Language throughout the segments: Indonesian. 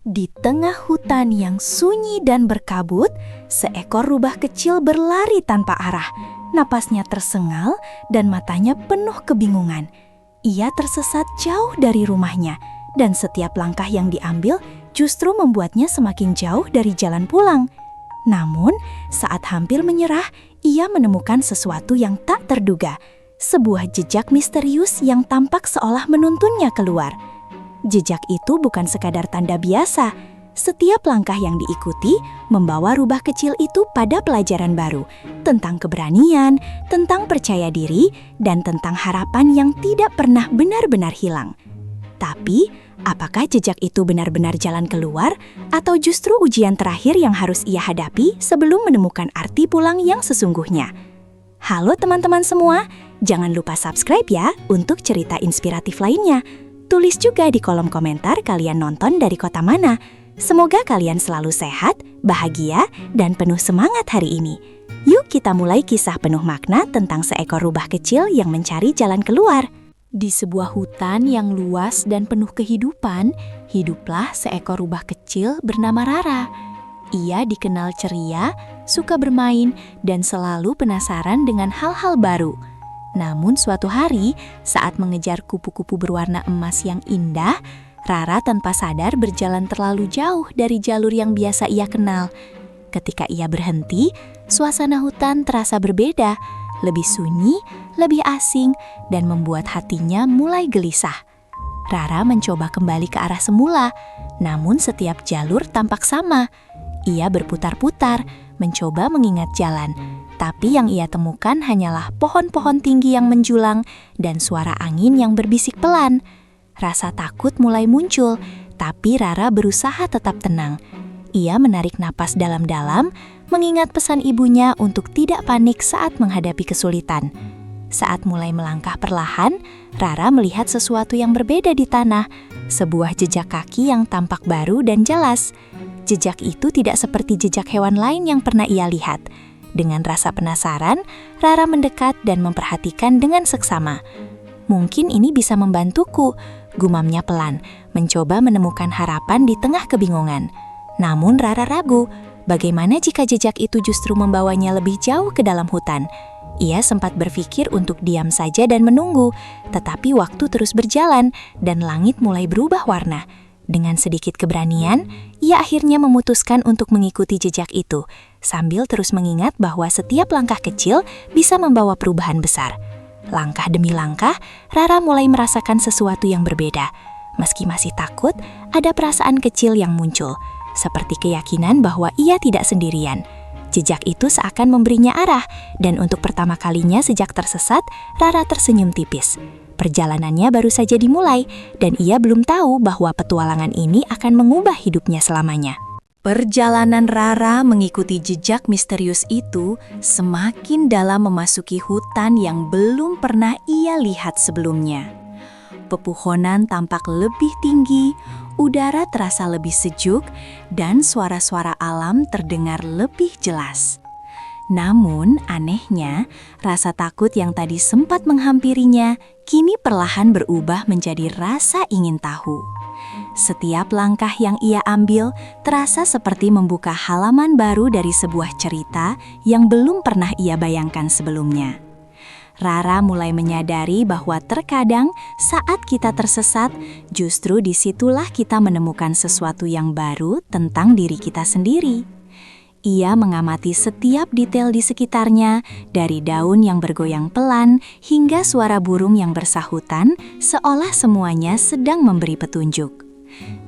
Di tengah hutan yang sunyi dan berkabut, seekor rubah kecil berlari tanpa arah. Napasnya tersengal dan matanya penuh kebingungan. Ia tersesat jauh dari rumahnya, dan setiap langkah yang diambil justru membuatnya semakin jauh dari jalan pulang. Namun, saat hampir menyerah, ia menemukan sesuatu yang tak terduga. Sebuah jejak misterius yang tampak seolah menuntunnya keluar. Jejak itu bukan sekadar tanda biasa. Setiap langkah yang diikuti membawa rubah kecil itu pada pelajaran baru tentang keberanian, tentang percaya diri, dan tentang harapan yang tidak pernah benar-benar hilang. Tapi, apakah jejak itu benar-benar jalan keluar atau justru ujian terakhir yang harus ia hadapi sebelum menemukan arti pulang yang sesungguhnya? Halo teman-teman semua, jangan lupa subscribe ya untuk cerita inspiratif lainnya. Tulis juga di kolom komentar kalian nonton dari kota mana. Semoga kalian selalu sehat, bahagia, dan penuh semangat hari ini. Yuk kita mulai kisah penuh makna tentang seekor rubah kecil yang mencari jalan keluar. Di sebuah hutan yang luas dan penuh kehidupan, hiduplah seekor rubah kecil bernama Rara. Ia dikenal ceria, suka bermain, dan selalu penasaran dengan hal-hal baru. Namun suatu hari, saat mengejar kupu-kupu berwarna emas yang indah, Rara tanpa sadar berjalan terlalu jauh dari jalur yang biasa ia kenal. Ketika ia berhenti, suasana hutan terasa berbeda, lebih sunyi, lebih asing, dan membuat hatinya mulai gelisah. Rara mencoba kembali ke arah semula, namun setiap jalur tampak sama. Ia berputar-putar, mencoba mengingat jalan. Tapi yang ia temukan hanyalah pohon-pohon tinggi yang menjulang dan suara angin yang berbisik pelan. Rasa takut mulai muncul, tapi Rara berusaha tetap tenang. Ia menarik napas dalam-dalam, mengingat pesan ibunya untuk tidak panik saat menghadapi kesulitan. Saat mulai melangkah perlahan, Rara melihat sesuatu yang berbeda di tanah, sebuah jejak kaki yang tampak baru dan jelas. Jejak itu tidak seperti jejak hewan lain yang pernah ia lihat. Dengan rasa penasaran, Rara mendekat dan memperhatikan dengan seksama. Mungkin ini bisa membantuku, gumamnya pelan, mencoba menemukan harapan di tengah kebingungan. Namun Rara ragu, bagaimana jika jejak itu justru membawanya lebih jauh ke dalam hutan? Ia sempat berpikir untuk diam saja dan menunggu, tetapi waktu terus berjalan dan langit mulai berubah warna. Dengan sedikit keberanian, ia akhirnya memutuskan untuk mengikuti jejak itu, sambil terus mengingat bahwa setiap langkah kecil bisa membawa perubahan besar. Langkah demi langkah, Rara mulai merasakan sesuatu yang berbeda. Meski masih takut, ada perasaan kecil yang muncul, seperti keyakinan bahwa ia tidak sendirian. Jejak itu seakan memberinya arah, dan untuk pertama kalinya sejak tersesat, Rara tersenyum tipis. Perjalanannya baru saja dimulai, dan ia belum tahu bahwa petualangan ini akan mengubah hidupnya selamanya. Perjalanan Rara mengikuti jejak misterius itu semakin dalam memasuki hutan yang belum pernah ia lihat sebelumnya. Pepohonan tampak lebih tinggi, udara terasa lebih sejuk, dan suara-suara alam terdengar lebih jelas. Namun, anehnya, rasa takut yang tadi sempat menghampirinya kini perlahan berubah menjadi rasa ingin tahu. Setiap langkah yang ia ambil terasa seperti membuka halaman baru dari sebuah cerita yang belum pernah ia bayangkan sebelumnya. Rara mulai menyadari bahwa terkadang saat kita tersesat, justru disitulah kita menemukan sesuatu yang baru tentang diri kita sendiri. Ia mengamati setiap detail di sekitarnya, dari daun yang bergoyang pelan hingga suara burung yang bersahutan, seolah semuanya sedang memberi petunjuk.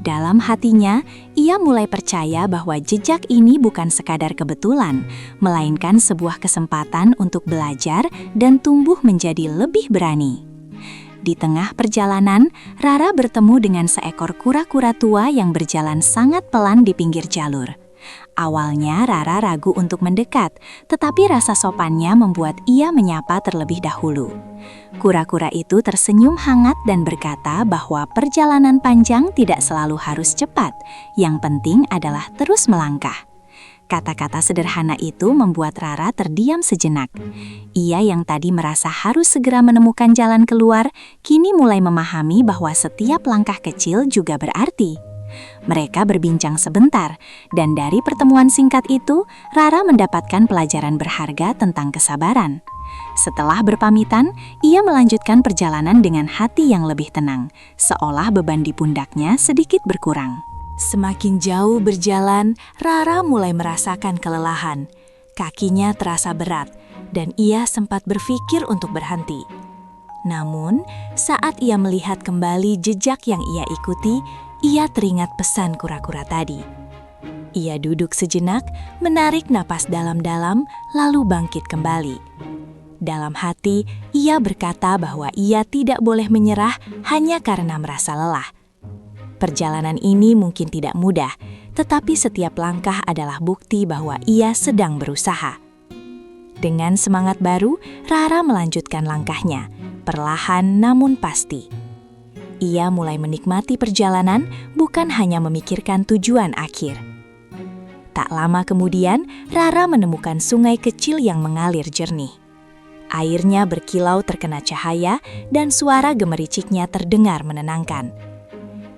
Dalam hatinya, ia mulai percaya bahwa jejak ini bukan sekadar kebetulan, melainkan sebuah kesempatan untuk belajar dan tumbuh menjadi lebih berani. Di tengah perjalanan, Rara bertemu dengan seekor kura-kura tua yang berjalan sangat pelan di pinggir jalur. Awalnya Rara ragu untuk mendekat, tetapi rasa sopannya membuat ia menyapa terlebih dahulu. Kura-kura itu tersenyum hangat dan berkata bahwa perjalanan panjang tidak selalu harus cepat, yang penting adalah terus melangkah. Kata-kata sederhana itu membuat Rara terdiam sejenak. Ia yang tadi merasa harus segera menemukan jalan keluar, kini mulai memahami bahwa setiap langkah kecil juga berarti. Mereka berbincang sebentar, dan dari pertemuan singkat itu, Rara mendapatkan pelajaran berharga tentang kesabaran. Setelah berpamitan, ia melanjutkan perjalanan dengan hati yang lebih tenang, seolah beban di pundaknya sedikit berkurang. Semakin jauh berjalan, Rara mulai merasakan kelelahan. Kakinya terasa berat, dan ia sempat berpikir untuk berhenti. Namun, saat ia melihat kembali jejak yang ia ikuti, ia teringat pesan kura-kura tadi. Ia duduk sejenak, menarik napas dalam-dalam, lalu bangkit kembali. Dalam hati, ia berkata bahwa ia tidak boleh menyerah hanya karena merasa lelah. Perjalanan ini mungkin tidak mudah, tetapi setiap langkah adalah bukti bahwa ia sedang berusaha. Dengan semangat baru, Rara melanjutkan langkahnya, perlahan namun pasti. Ia mulai menikmati perjalanan, bukan hanya memikirkan tujuan akhir. Tak lama kemudian, Rara menemukan sungai kecil yang mengalir jernih. Airnya berkilau terkena cahaya dan suara gemericiknya terdengar menenangkan.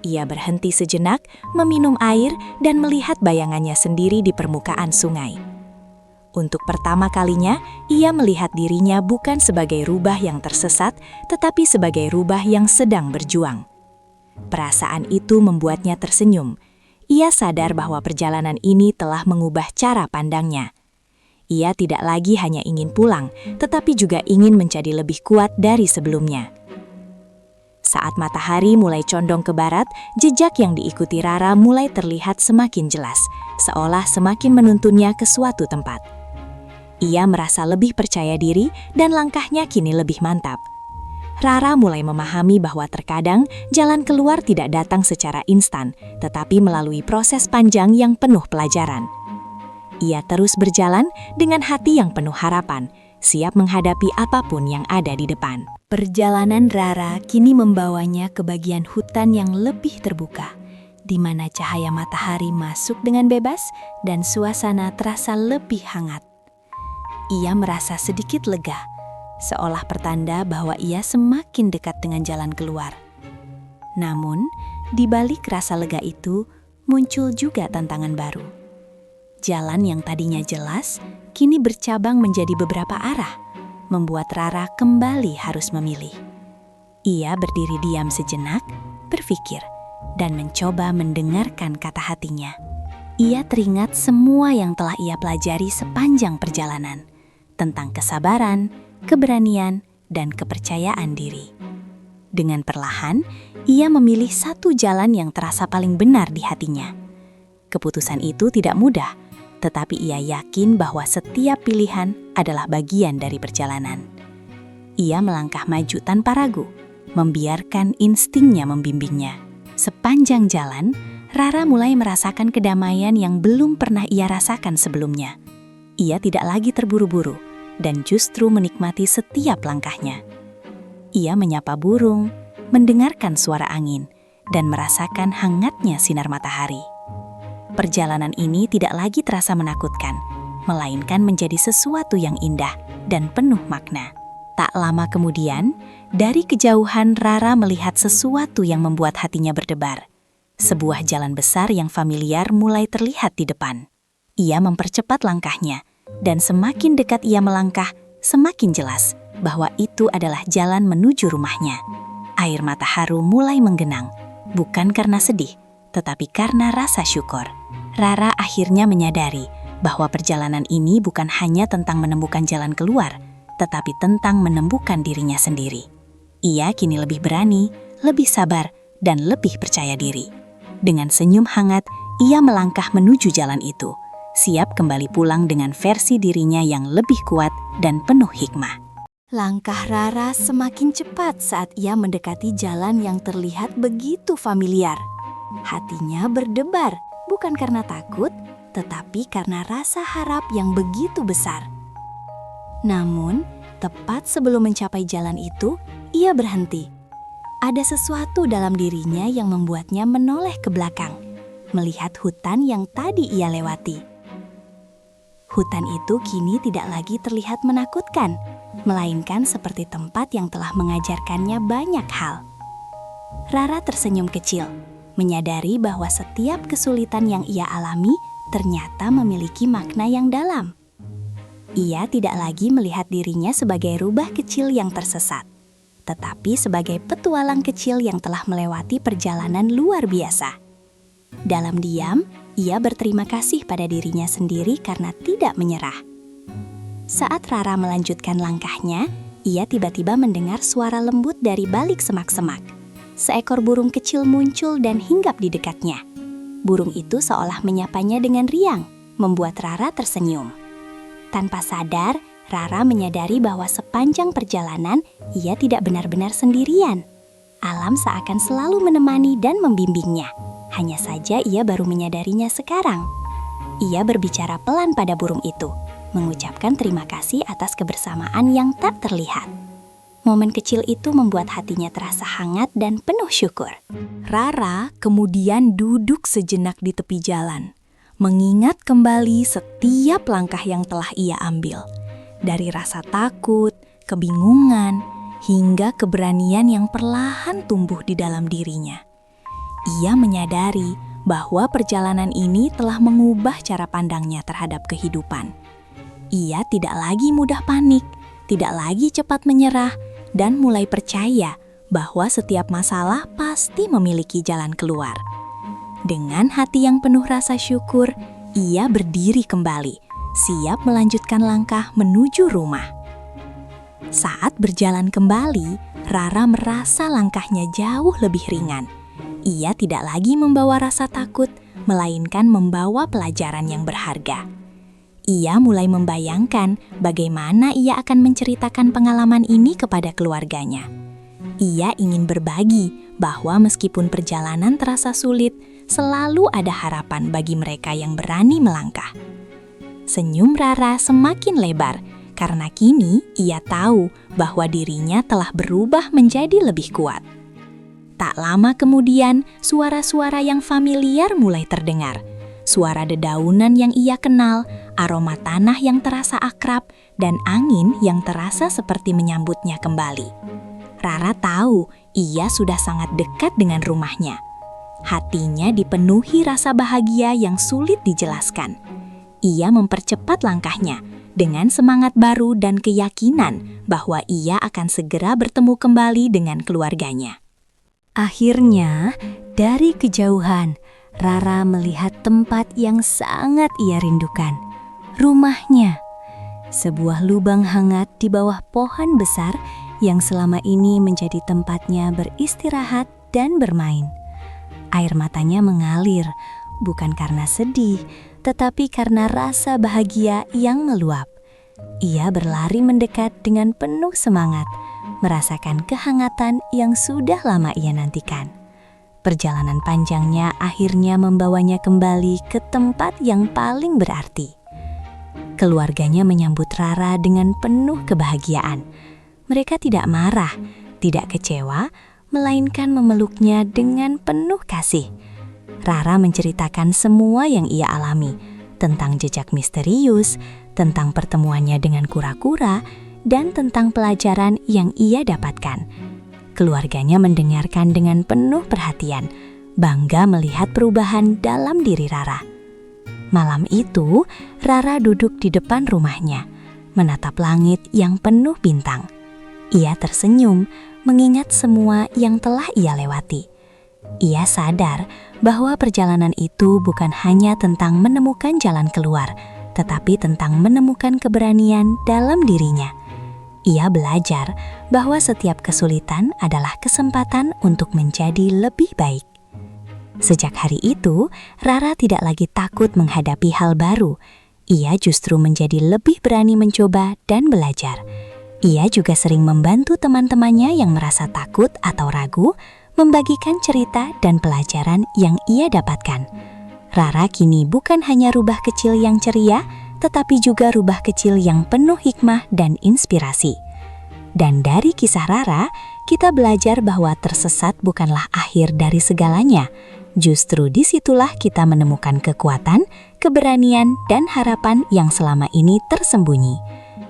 Ia berhenti sejenak, meminum air dan melihat bayangannya sendiri di permukaan sungai. Untuk pertama kalinya, ia melihat dirinya bukan sebagai rubah yang tersesat, tetapi sebagai rubah yang sedang berjuang. Perasaan itu membuatnya tersenyum. Ia sadar bahwa perjalanan ini telah mengubah cara pandangnya. Ia tidak lagi hanya ingin pulang, tetapi juga ingin menjadi lebih kuat dari sebelumnya. Saat matahari mulai condong ke barat, jejak yang diikuti Rara mulai terlihat semakin jelas, seolah semakin menuntunnya ke suatu tempat. Ia merasa lebih percaya diri dan langkahnya kini lebih mantap. Rara mulai memahami bahwa terkadang jalan keluar tidak datang secara instan, tetapi melalui proses panjang yang penuh pelajaran. Ia terus berjalan dengan hati yang penuh harapan, siap menghadapi apapun yang ada di depan. Perjalanan Rara kini membawanya ke bagian hutan yang lebih terbuka, di mana cahaya matahari masuk dengan bebas dan suasana terasa lebih hangat. Ia merasa sedikit lega, seolah pertanda bahwa ia semakin dekat dengan jalan keluar. Namun, di balik rasa lega itu, muncul juga tantangan baru. Jalan yang tadinya jelas, kini bercabang menjadi beberapa arah, membuat Rara kembali harus memilih. Ia berdiri diam sejenak, berpikir, dan mencoba mendengarkan kata hatinya. Ia teringat semua yang telah ia pelajari sepanjang perjalanan, tentang kesabaran, keberanian, dan kepercayaan diri. Dengan perlahan, ia memilih satu jalan yang terasa paling benar di hatinya. Keputusan itu tidak mudah, tetapi ia yakin bahwa setiap pilihan adalah bagian dari perjalanan. Ia melangkah maju tanpa ragu, membiarkan instingnya membimbingnya. Sepanjang jalan, Rara mulai merasakan kedamaian yang belum pernah ia rasakan sebelumnya. Ia tidak lagi terburu-buru dan justru menikmati setiap langkahnya. Ia menyapa burung, mendengarkan suara angin, dan merasakan hangatnya sinar matahari. Perjalanan ini tidak lagi terasa menakutkan, melainkan menjadi sesuatu yang indah dan penuh makna. Tak lama kemudian, dari kejauhan Rara melihat sesuatu yang membuat hatinya berdebar. Sebuah jalan besar yang familiar mulai terlihat di depan. Ia mempercepat langkahnya, dan semakin dekat ia melangkah, semakin jelas bahwa itu adalah jalan menuju rumahnya. Air mata haru mulai menggenang, bukan karena sedih, tetapi karena rasa syukur. Rara akhirnya menyadari bahwa perjalanan ini bukan hanya tentang menemukan jalan keluar, tetapi tentang menemukan dirinya sendiri. Ia kini lebih berani, lebih sabar, dan lebih percaya diri. Dengan senyum hangat, ia melangkah menuju jalan itu, siap kembali pulang dengan versi dirinya yang lebih kuat dan penuh hikmah. Langkah Rara semakin cepat saat ia mendekati jalan yang terlihat begitu familiar. Hatinya berdebar, bukan karena takut, tetapi karena rasa harap yang begitu besar. Namun, tepat sebelum mencapai jalan itu, ia berhenti. Ada sesuatu dalam dirinya yang membuatnya menoleh ke belakang, melihat hutan yang tadi ia lewati. Hutan itu kini tidak lagi terlihat menakutkan, melainkan seperti tempat yang telah mengajarkannya banyak hal. Rara tersenyum kecil, menyadari bahwa setiap kesulitan yang ia alami ternyata memiliki makna yang dalam. Ia tidak lagi melihat dirinya sebagai rubah kecil yang tersesat, tetapi sebagai petualang kecil yang telah melewati perjalanan luar biasa. Dalam diam, ia berterima kasih pada dirinya sendiri karena tidak menyerah. Saat Rara melanjutkan langkahnya, ia tiba-tiba mendengar suara lembut dari balik semak-semak. Seekor burung kecil muncul dan hinggap di dekatnya. Burung itu seolah menyapanya dengan riang, membuat Rara tersenyum. Tanpa sadar, Rara menyadari bahwa sepanjang perjalanan ia tidak benar-benar sendirian. Alam seakan selalu menemani dan membimbingnya. Hanya saja ia baru menyadarinya sekarang. Ia berbicara pelan pada burung itu, mengucapkan terima kasih atas kebersamaan yang tak terlihat. Momen kecil itu membuat hatinya terasa hangat dan penuh syukur. Rara kemudian duduk sejenak di tepi jalan, mengingat kembali setiap langkah yang telah ia ambil. Dari rasa takut, kebingungan, hingga keberanian yang perlahan tumbuh di dalam dirinya. Ia menyadari bahwa perjalanan ini telah mengubah cara pandangnya terhadap kehidupan. Ia tidak lagi mudah panik, tidak lagi cepat menyerah, dan mulai percaya bahwa setiap masalah pasti memiliki jalan keluar. Dengan hati yang penuh rasa syukur, ia berdiri kembali, siap melanjutkan langkah menuju rumah. Saat berjalan kembali, Rara merasa langkahnya jauh lebih ringan. Ia tidak lagi membawa rasa takut, melainkan membawa pelajaran yang berharga. Ia mulai membayangkan bagaimana ia akan menceritakan pengalaman ini kepada keluarganya. Ia ingin berbagi bahwa meskipun perjalanan terasa sulit, selalu ada harapan bagi mereka yang berani melangkah. Senyum Rara semakin lebar karena kini ia tahu bahwa dirinya telah berubah menjadi lebih kuat. Tak lama kemudian, suara-suara yang familiar mulai terdengar. Suara dedaunan yang ia kenal, aroma tanah yang terasa akrab, dan angin yang terasa seperti menyambutnya kembali. Rara tahu ia sudah sangat dekat dengan rumahnya. Hatinya dipenuhi rasa bahagia yang sulit dijelaskan. Ia mempercepat langkahnya dengan semangat baru dan keyakinan bahwa ia akan segera bertemu kembali dengan keluarganya. Akhirnya, dari kejauhan, Rara melihat tempat yang sangat ia rindukan. Rumahnya, sebuah lubang hangat di bawah pohon besar yang selama ini menjadi tempatnya beristirahat dan bermain. Air matanya mengalir, bukan karena sedih, tetapi karena rasa bahagia yang meluap. Ia berlari mendekat dengan penuh semangat, merasakan kehangatan yang sudah lama ia nantikan. Perjalanan panjangnya akhirnya membawanya kembali ke tempat yang paling berarti. Keluarganya menyambut Rara dengan penuh kebahagiaan. Mereka tidak marah, tidak kecewa, melainkan memeluknya dengan penuh kasih. Rara menceritakan semua yang ia alami, tentang jejak misterius, tentang pertemuannya dengan kura-kura, dan tentang pelajaran yang ia dapatkan. Keluarganya mendengarkan dengan penuh perhatian, bangga melihat perubahan dalam diri Rara. Malam itu, Rara duduk di depan rumahnya, menatap langit yang penuh bintang. Ia tersenyum, mengingat semua yang telah ia lewati. Ia sadar bahwa perjalanan itu bukan hanya tentang menemukan jalan keluar, tetapi tentang menemukan keberanian dalam dirinya. Ia belajar bahwa setiap kesulitan adalah kesempatan untuk menjadi lebih baik. Sejak hari itu, Rara tidak lagi takut menghadapi hal baru. Ia justru menjadi lebih berani mencoba dan belajar. Ia juga sering membantu teman-temannya yang merasa takut atau ragu, membagikan cerita dan pelajaran yang ia dapatkan. Rara kini bukan hanya rubah kecil yang ceria, tetapi juga rubah kecil yang penuh hikmah dan inspirasi. Dan dari kisah Rara, kita belajar bahwa tersesat bukanlah akhir dari segalanya. Justru disitulah kita menemukan kekuatan, keberanian, dan harapan yang selama ini tersembunyi.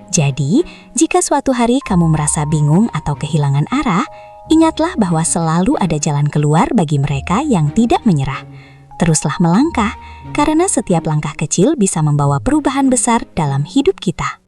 Jadi, jika suatu hari kamu merasa bingung atau kehilangan arah, Ingatlah bahwa selalu ada jalan keluar bagi mereka yang tidak menyerah. Teruslah melangkah, karena setiap langkah kecil bisa membawa perubahan besar dalam hidup kita.